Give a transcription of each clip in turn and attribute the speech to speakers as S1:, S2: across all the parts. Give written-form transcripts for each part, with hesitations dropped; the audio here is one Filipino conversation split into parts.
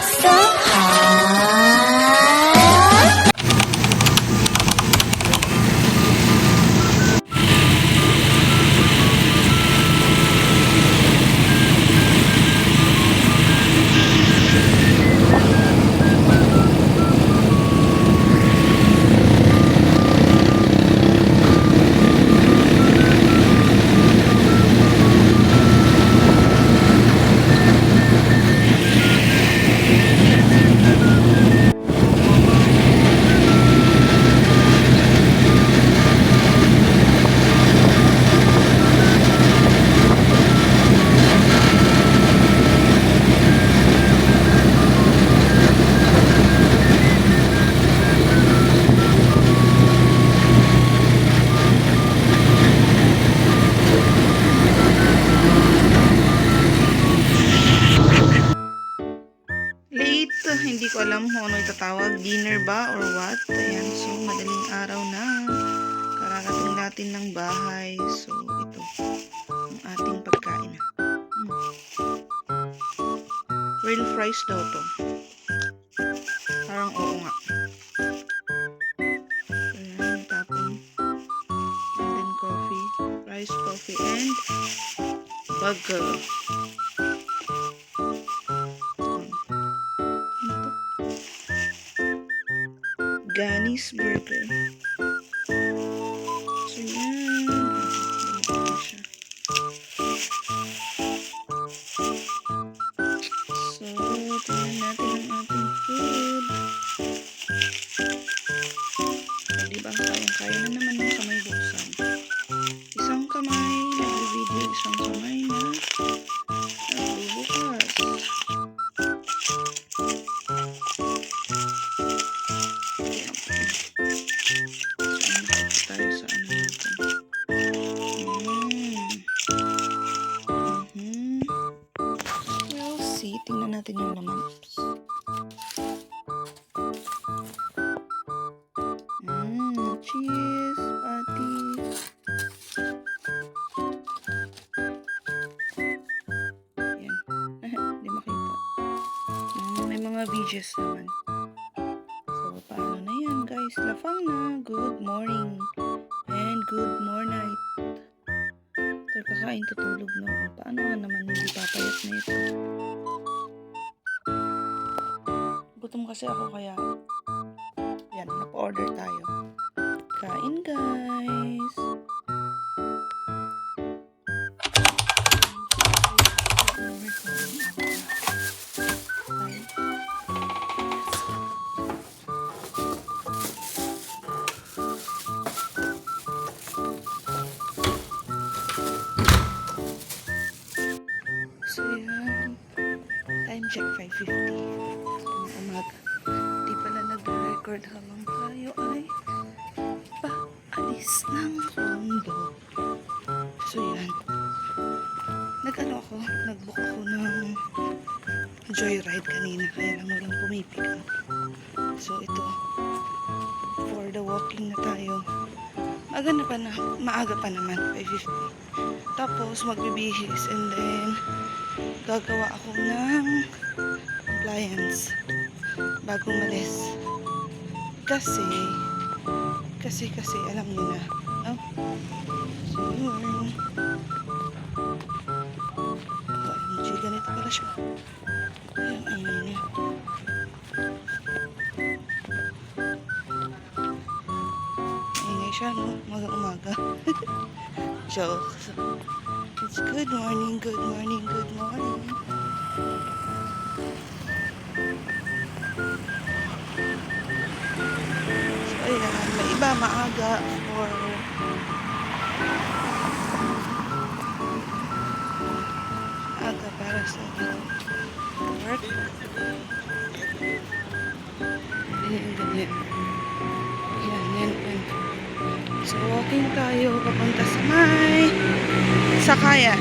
S1: So hot.
S2: Late, hindi ko alam kung ano itatawag, dinner ba or what. Ayan, so madaling araw na. Kararating natin ng bahay. So, ito, ang ating pagkain. Real fries daw to. Parang oo nga. Ayan, tapon. And then coffee, rice, coffee, and burger. Gani's Burger. So, yan. Ganito na siya. So, tingnan natin ang ating food. So, diba? Kayang-kaya na naman ng kamay buksan. Isang kamay, nag-video, isang kamay na nagbubukas. Tingnan natin yung laman. Cheese, patty. Yan. Hindi makita. May mga veggies naman. So, paano na yan, guys? Lafang na. Good morning. And good morning. So, kakain, tutulog na. Paano nga naman hindi papayat na ito? Gutom kasi ako kaya yan, napa-order tayo. Kain guys. So yan, time check 5:50 umaga. Di pala nag-record habang tayo ay paalis ng condo. So yan, nag-book ako ng joyride kanina kaya lang walang pumipick up. So ito, for the walking na tayo. Maaga pa naman, 5:50. Tapos magbibihis and then gagawa ako ng compliance bago malis. Kasi alam niyo na. Oh. So yun. OMG, ganito pala siya. Ayan niya. Ingay siya, no? Umaga. Joke. It's good morning, good morning, good morning. So, ayan. May iba maaga for aga para sa work. Ganyan. Yan. So, walking tayo papunta sa may sakayan.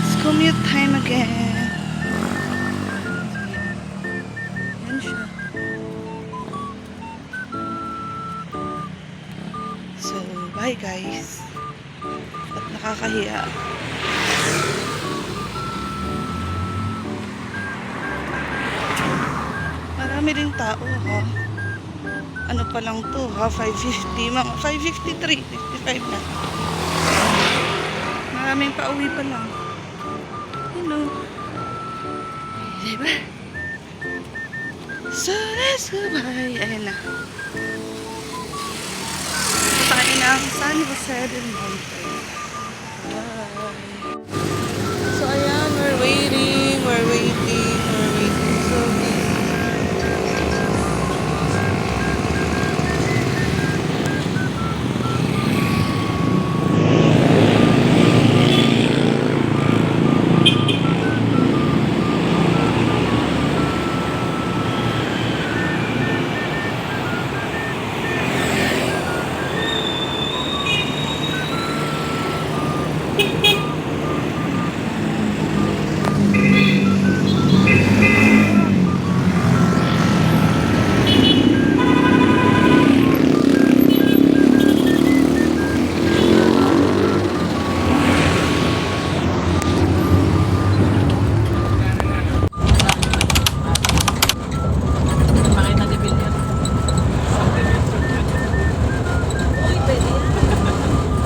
S2: It's commute time again. Yan siya. So, bye guys. At nakakahiya. Dami ring tao ha. Ano pa lang to ha, 5:50, mga 5:53, 55 na. Maraming pauwi pa lang. Hello. Diba? So let's go bye. Ayan na. Papain na ang San Jose del Monte. Bye. So ayan, we're waiting. So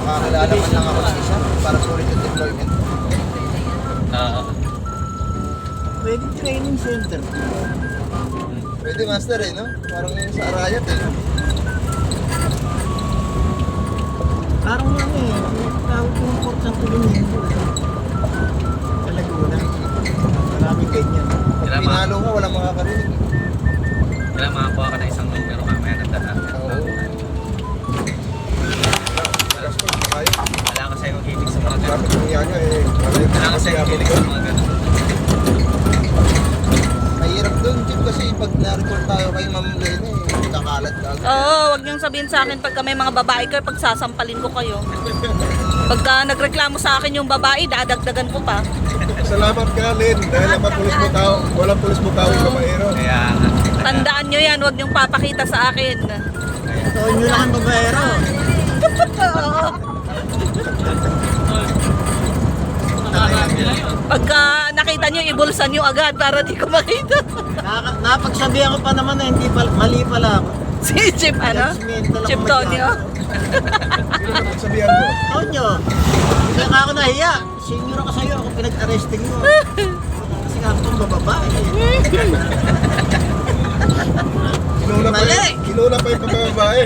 S1: Makakilala man lang ako ng isa para sulit yung deployment. Pwede training center. Pwede master eh, no? Parang sa Arayat eh. Parang ano eh, tawag yung port ng Tulunendo eh. Sa Laguna. Maraming ganyan. Pag pinalo mo, walang makakarinig.
S3: Kailangan makakuha ka na isang numero mamaya ng daan.
S1: Oo.
S3: Wala kasi akong hilig sa mga ganun.
S1: Dapat yung yan nyo eh.
S3: Wala kasi akong hilig sa mga ganun.
S1: Mahirap doon, Chip, kasi pag na-report tayo kay Ma'am Lene, kakalat ka.
S2: Oo, wag niyong sabihin sa akin pagka may mga babae kayo, pagsasampalin ko kayo. Pagka nagreklamo sa akin yung babae, dadagdagan ko pa.
S1: Salamat ka, Len. Dahil naman pulis mo tao, walang pulis mo tao yung babaero.
S3: Kaya nga.
S2: Tandaan nyo yan, wag niyong papakita sa akin.
S1: Tawag nyo lang ang babaero.
S2: Pagka nakita nyo, ibulsan nyo agad para di ko makita.
S1: Napagsabihan ko pa naman na hindi mali pala ako.
S2: Si Chip, ano? Chip Tonyo.
S1: Sino napagsabihan ko? Tonyo. Hindi ka ako nahiya. Senior ako sa'yo, ako pinag-arresting mo. Kasi nga akong bababae. Kinuna pa yung pagbababae.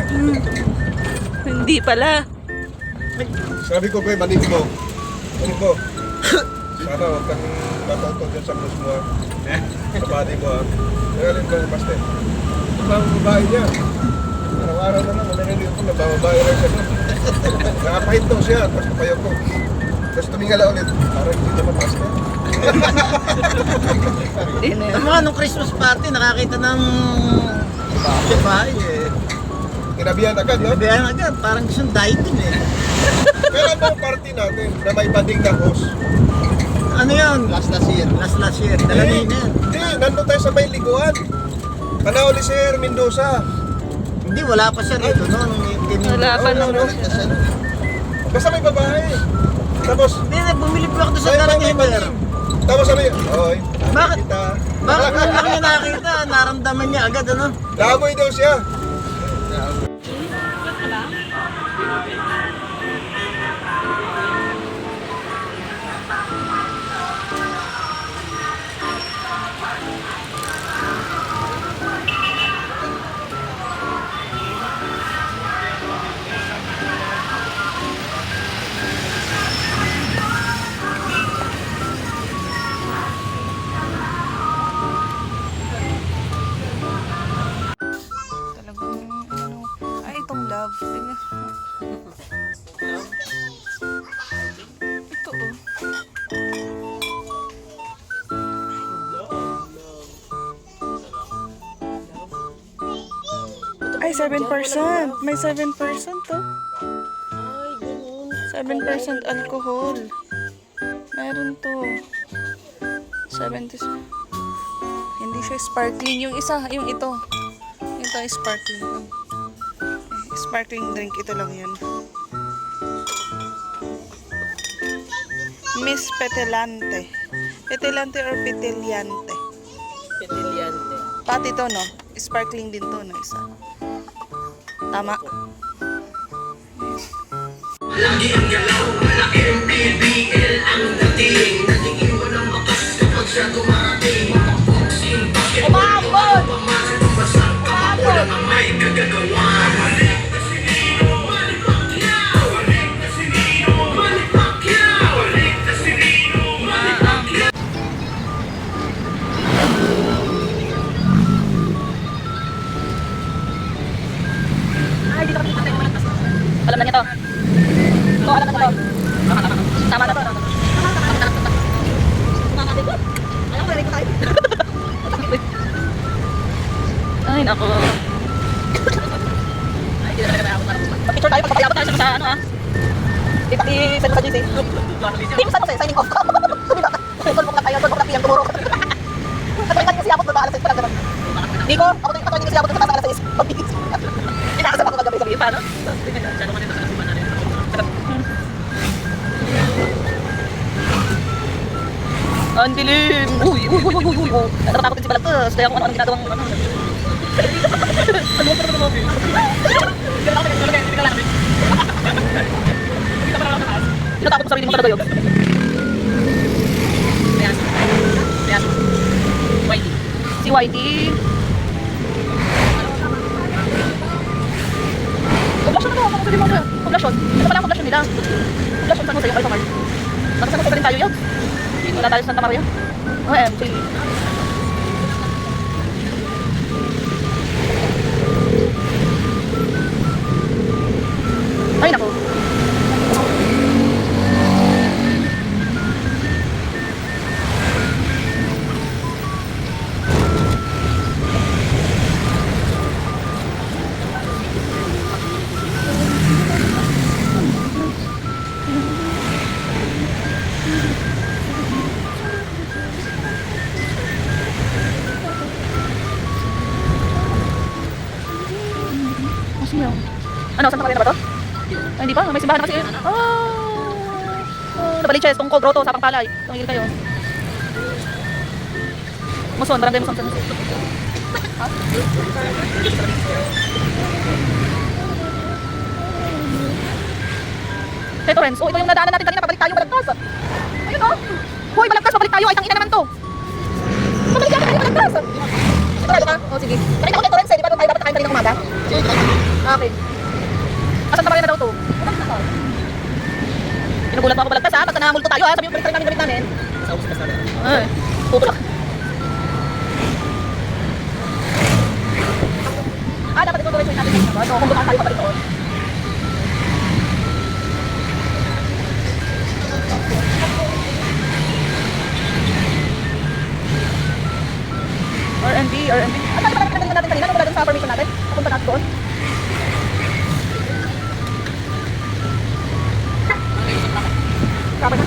S2: Hindi pala.
S1: Sabi ko ba, manig mo. Manig mo. Sana huwag kang matoto dyan sa blues mo ha. Sa body mo ha. Nagalin ko yung paste. Ito ba ang babae niya? Araw-araw na lang, narinig ko na babae rin siya. Nakapahit daw siya, tapos kapayag ko. Tapos tumingala ulit, parang hindi naman paste.
S2: Ano
S4: Mga nung Christmas party, nakakita ng babae eh.
S1: Kinabihan agad, no?
S4: Sabihan agad, parang gustong dieting eh.
S1: Kailan ba ang party natin na may banding na host?
S4: Ano yun?
S1: Last year.
S4: Last year, dalamin na yan.
S1: Hindi, nandun tayo sa may liguan. Panahon ni Sir Mendoza.
S4: Hindi, wala pa siya rito noon.
S2: Wala pa nung
S1: Basta may babae. Tapos,
S4: Hindi, bumili pa ako doon sa
S1: may
S4: dalamin.
S1: banding. Tapos sabi, oy,
S4: Bakit?
S1: kita.
S4: Bakit nung lang niya nakita, naramdaman niya agad ano?
S1: Lamoy daw siya.
S2: talagang ano. Ay, itong love. Tingnan. Ito oh. Ay, 7%. May 7% to. 7% alcohol. Meron to. 70. Hindi siya sparkling. Yung isa, yung ito. Ito ay sparkling. Sparkling drink. Ito lang yun. Miss Petelante. Petelante or Peteliante?
S5: Petiliante.
S2: Pati to, no? Sparkling din to, no? Isa. Tama. Umabot! Umabot! Ay, dito kami patay. Alam na niya to. Oo, alam na to. Tama na to. Alam ko, tayo. Ay, naku. Picture tayo, pagpapayabot tayo sa ano, ha? Di paki-send mo sa GC. Di mo saan mo sa'yo, signing off ka. Tulpok na tayo, tulpok na piyang tumuro. Katulad kasi abot doon, alas 6 pa lang naman. Di ko, ako tayo kasi abot doon sa alas 6. Pag-bigis. Inakasap ako kagabi sa bipa, no? Ang dilim! Uy! Natatakot din si Balagtas. Kaya kung ano-ano ginagawang ano. Tinatakot mo sarili mo talaga yun. Si Whitey. Poblasyon na to. Kung sabi mo na. Poblasyon. Ito pala ang poblasyon nila. Poblasyon San Jose yung Alphamart. Nasa San Jose pa rin tayo yun. Wala tayo sa Santa Maria. OMG. Ay, naku. Ano, Santa Maria na ba to? Ay, hindi pa. May simbahan na kasi. Nabaliches, tungkol, broto, sapang palay. Tumigil kayo. Muson, barangay Muson. Ha? Hey, Torrens. Oh, ito yung nadaanan natin kanina. Pabalik tayo, Balagtas. Ayun, oh. Hoy, Balagtas, pabalik tayo. Ay, tangina naman to. Pabalik tayo, Balagtas. Sigurado ka? Oh, sige. Kanina ko kay Torrens, di ba doon tayo dapat kain kanina umaga? Okay. Asan na na daw to? Pinugulat mo ako Balagtas, ha? Pagka namulto tayo, ha? Sabi mo, balik tayo namin gamit namin.
S4: Sa ubus na
S2: Ay, pupulak. Dapat ito tuloy natin yung so, kung bukaan tayo pabalik doon. R&B. At tayo pala pinagaling natin kanina, wala dun sa formation natin. Papunta natin doon. Kapag na.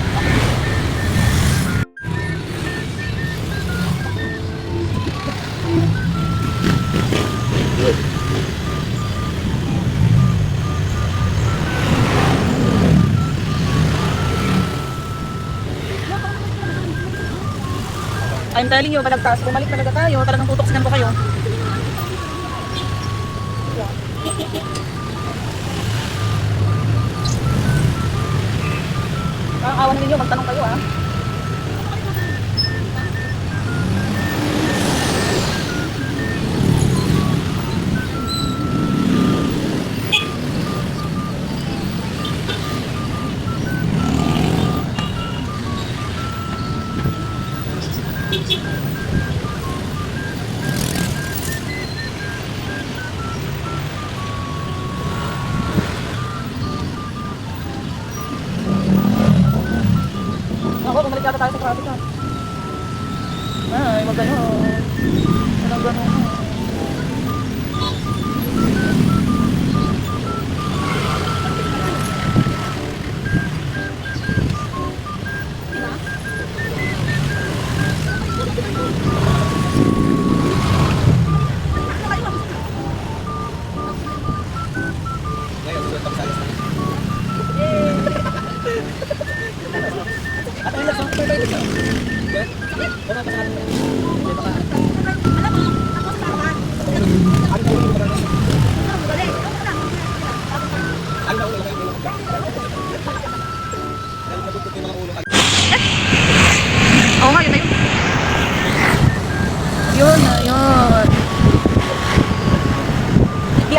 S2: I'm telling you, Balagtas, bumalik talaga tayo. Talagang tutoksinan ko kayo. Ang awan ninyo, magtanong kayo, ha? Ako, bumalik yata tayo sa traffic, ha? Ay, magano. Walang gano'n.
S4: ngayon, suot ako sa alas na. At ang ilang,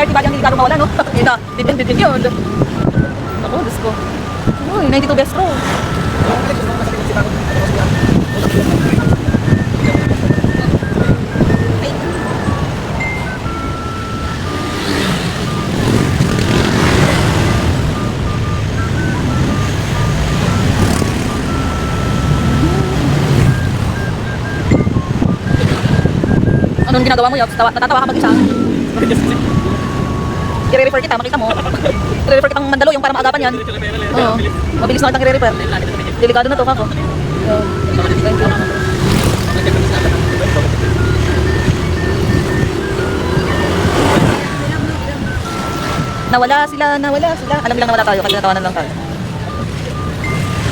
S2: kahit iba yung hindi gano'ng mawala, no? Ito, dipin yun. Ako, Diyos ko. Uy, 92 best row. Anong ginagawa mo, Yops? Natatawa ka mag-isa. I-refer kita, makita mo. I-refer kitang Mandalo, yung para maagapan yan. Oo. Mabilis na kitang i-refer. Delikado na to, kako. Thank you. Nawala sila. Alam nilang nawala tayo kasi natawanan lang tayo.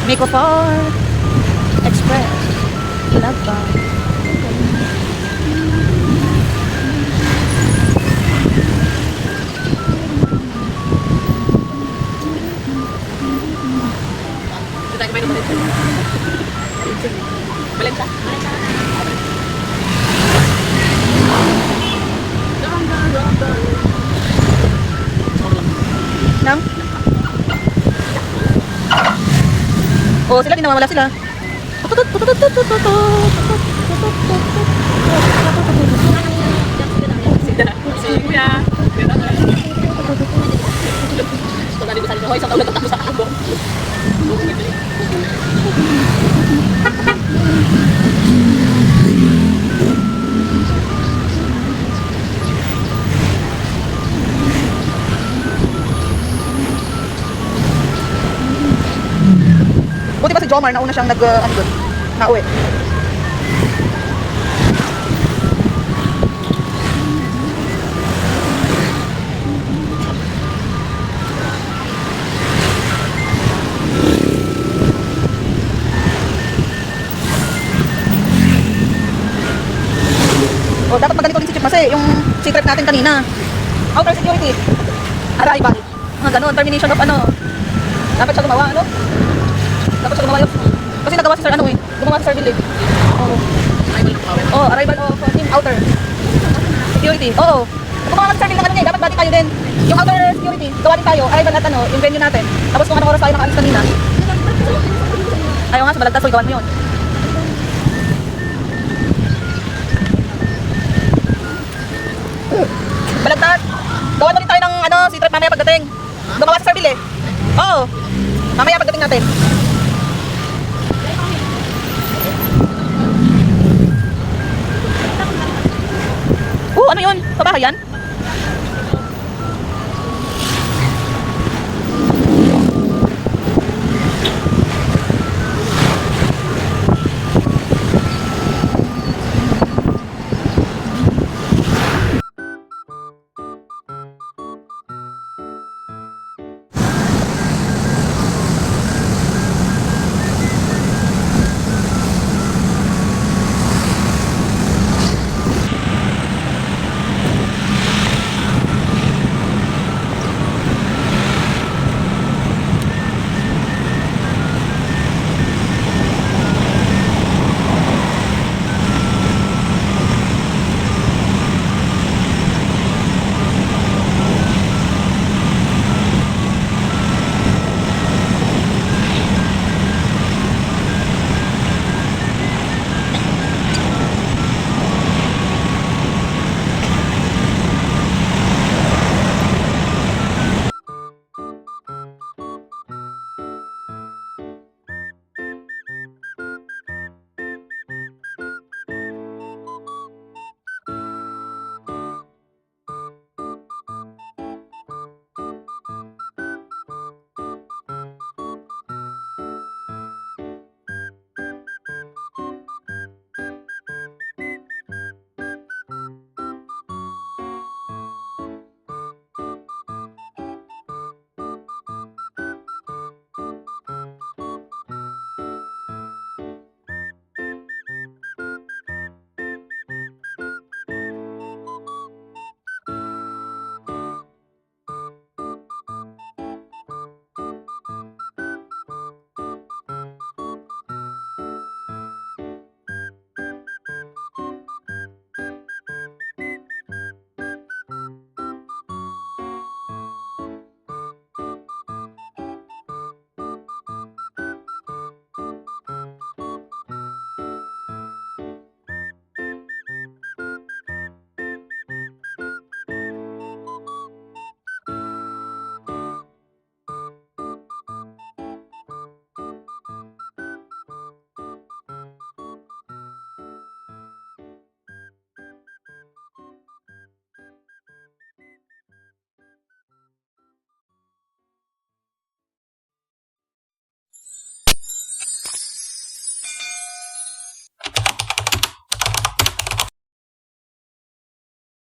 S2: Miko Far Express. Ilagba. Nang? Oh, sila din nawawala sila.
S3: Si Kuya. Tadi bisa dibawa isang ulit tapos sa ako.
S2: Buti pa si Jomar, nauna siyang nauwi. O, dapat maganito rin si Chief Mase, yung secret natin kanina. Outer security. Arrival. Mga ganun, termination of ano. Dapat siya gumawa, ano? Dapat siya gumawa yun. Kasi nagawa si Sir ano eh. Gumawa si Sir Billy. Oo. Oh, arrival of team outer. Security. Oo. Gumawa si Sir Billy ng ano niya, dapat bati tayo din. Yung outer security, gawa din tayo. Arrival at ano, yung venue natin. Tapos kung anong oras tayo nakaalis kanina. Ayaw nga, sa balagtas, so gawan mo yun. Balagtas. Gawan ulit tayo ng ano, si Trip mamaya pagdating. Gumawa si Sir Billy. Oo. Mamaya pagdating natin. Ano yun? Pabahay yan?